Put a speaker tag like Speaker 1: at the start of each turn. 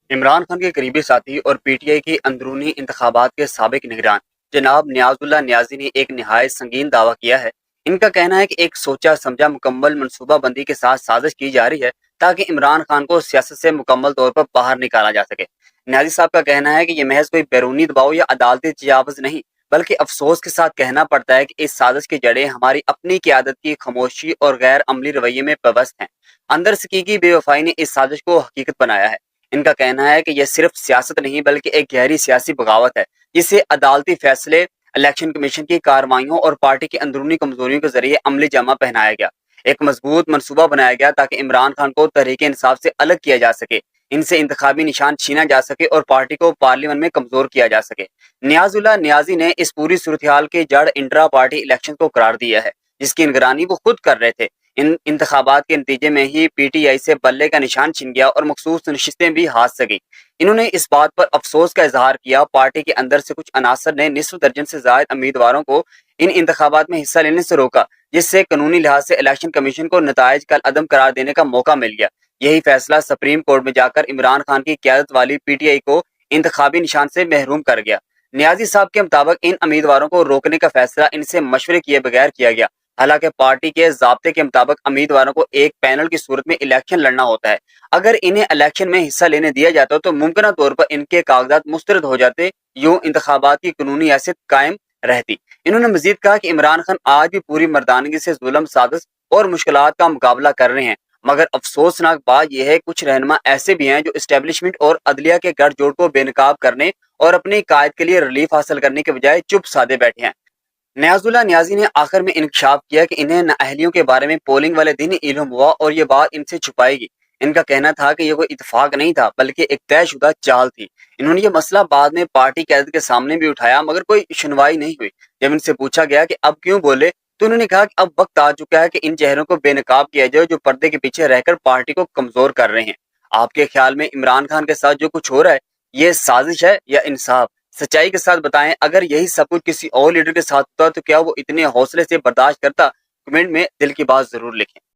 Speaker 1: عمران خان کے قریبی ساتھی اور پی ٹی آئی کی اندرونی انتخابات کے سابق نگران جناب نیاز اللہ نیازی نے ایک نہایت سنگین دعویٰ کیا ہے۔ ان کا کہنا ہے کہ ایک سوچا سمجھا مکمل منصوبہ بندی کے ساتھ سازش کی جا رہی ہے تاکہ عمران خان کو سیاست سے مکمل طور پر باہر نکالا جا سکے۔ نیازی صاحب کا کہنا ہے کہ یہ محض کوئی بیرونی دباؤ یا عدالتی تجاوز نہیں، بلکہ افسوس کے ساتھ کہنا پڑتا ہے کہ اس سازش کی جڑیں ہماری اپنی قیادت کی خاموشی اور غیر عملی رویے میں پیوست ہیں۔ اندر سکیکی بے وفائی نے اس سازش کو حقیقت بنایا ہے۔ ان کا کہنا ہے کہ یہ صرف سیاست نہیں بلکہ ایک گہری سیاسی بغاوت ہے جسے عدالتی فیصلے، الیکشن کمیشن کی کارروائیوں اور پارٹی کی اندرونی کمزوریوں کے ذریعے عملی جامہ پہنایا گیا۔ ایک مضبوط منصوبہ بنایا گیا تاکہ عمران خان کو تحریک انصاف سے الگ کیا جا سکے، ان سے انتخابی نشان چھینا جا سکے اور پارٹی کو پارلیمنٹ میں کمزور کیا جا سکے۔ نیاز اللہ نیازی نے اس پوری صورتحال کی جڑ انٹرا پارٹی الیکشن کو قرار دیا ہے، جس کی نگرانی وہ خود کر رہے تھے۔ ان انتخابات کے نتیجے میں ہی پی ٹی آئی سے بلے کا نشان چھن گیا اور مخصوص نشستیں بھی ہاتھ سے گئیں۔ انہوں نے اس بات پر افسوس کا اظہار کیا پارٹی کے اندر سے کچھ عناصر نے نصف درجن سے زائد امیدواروں کو ان انتخابات میں حصہ لینے سے روکا، جس سے قانونی لحاظ سے الیکشن کمیشن کو نتائج کا عدم قرار دینے کا موقع مل گیا۔ یہی فیصلہ سپریم کورٹ میں جا کر عمران خان کی قیادت والی پی ٹی آئی کو انتخابی نشان سے محروم کر گیا۔ نیازی صاحب کے مطابق ان امیدواروں کو روکنے کا فیصلہ ان سے مشورے کیے بغیر کیا گیا، حالانکہ پارٹی کے ضابطے کے مطابق امیدواروں کو ایک پینل کی صورت میں الیکشن لڑنا ہوتا ہے۔ اگر انہیں الیکشن میں حصہ لینے دیا جاتا تو ممکنہ طور پر ان کے کاغذات مسترد ہو جاتے، یوں انتخابات کی قانونی حیثیت قائم رہتی۔ انہوں نے مزید کہا کہ عمران خان آج بھی پوری مردانگی سے ظلم، سازش اور مشکلات کا مقابلہ کر رہے ہیں، مگر افسوسناک بات یہ ہے کچھ رہنما ایسے بھی ہیں جو اسٹیبلشمنٹ اور عدلیہ کے گٹھ جوڑ کو بے نقاب کرنے اور اپنی قائد کے لیے ریلیف حاصل کرنے کے بجائے چپ سادے بیٹھے ہیں۔ نیاز اللہ نیازی نے آخر میں انکشاف کیا کہ انہیں نااہلیوں کے بارے میں پولنگ والے دن ہی علم ہوا اور یہ بات ان سے چھپائی گئی۔ ان کا کہنا تھا کہ یہ کوئی اتفاق نہیں تھا بلکہ ایک طے شدہ چال تھی۔ انہوں نے یہ مسئلہ بعد میں پارٹی قیادت کے سامنے بھی اٹھایا مگر کوئی سنوائی نہیں ہوئی۔ جب ان سے پوچھا گیا کہ اب کیوں بولے تو انہوں نے کہا کہ اب وقت آ چکا ہے کہ ان چہروں کو بے نقاب کیا جائے جو پردے کے پیچھے رہ کر پارٹی کو کمزور کر رہے ہیں۔ آپ کے خیال میں عمران خان کے ساتھ جو کچھ ہو رہا ہے یہ سازش ہے یا انصاف؟ سچائی کے ساتھ بتائیں، اگر یہی سب کچھ کسی اور لیڈر کے ساتھ ہوتا تو کیا وہ اتنے حوصلے سے برداشت کرتا؟ کمنٹ میں دل کی بات ضرور لکھیں۔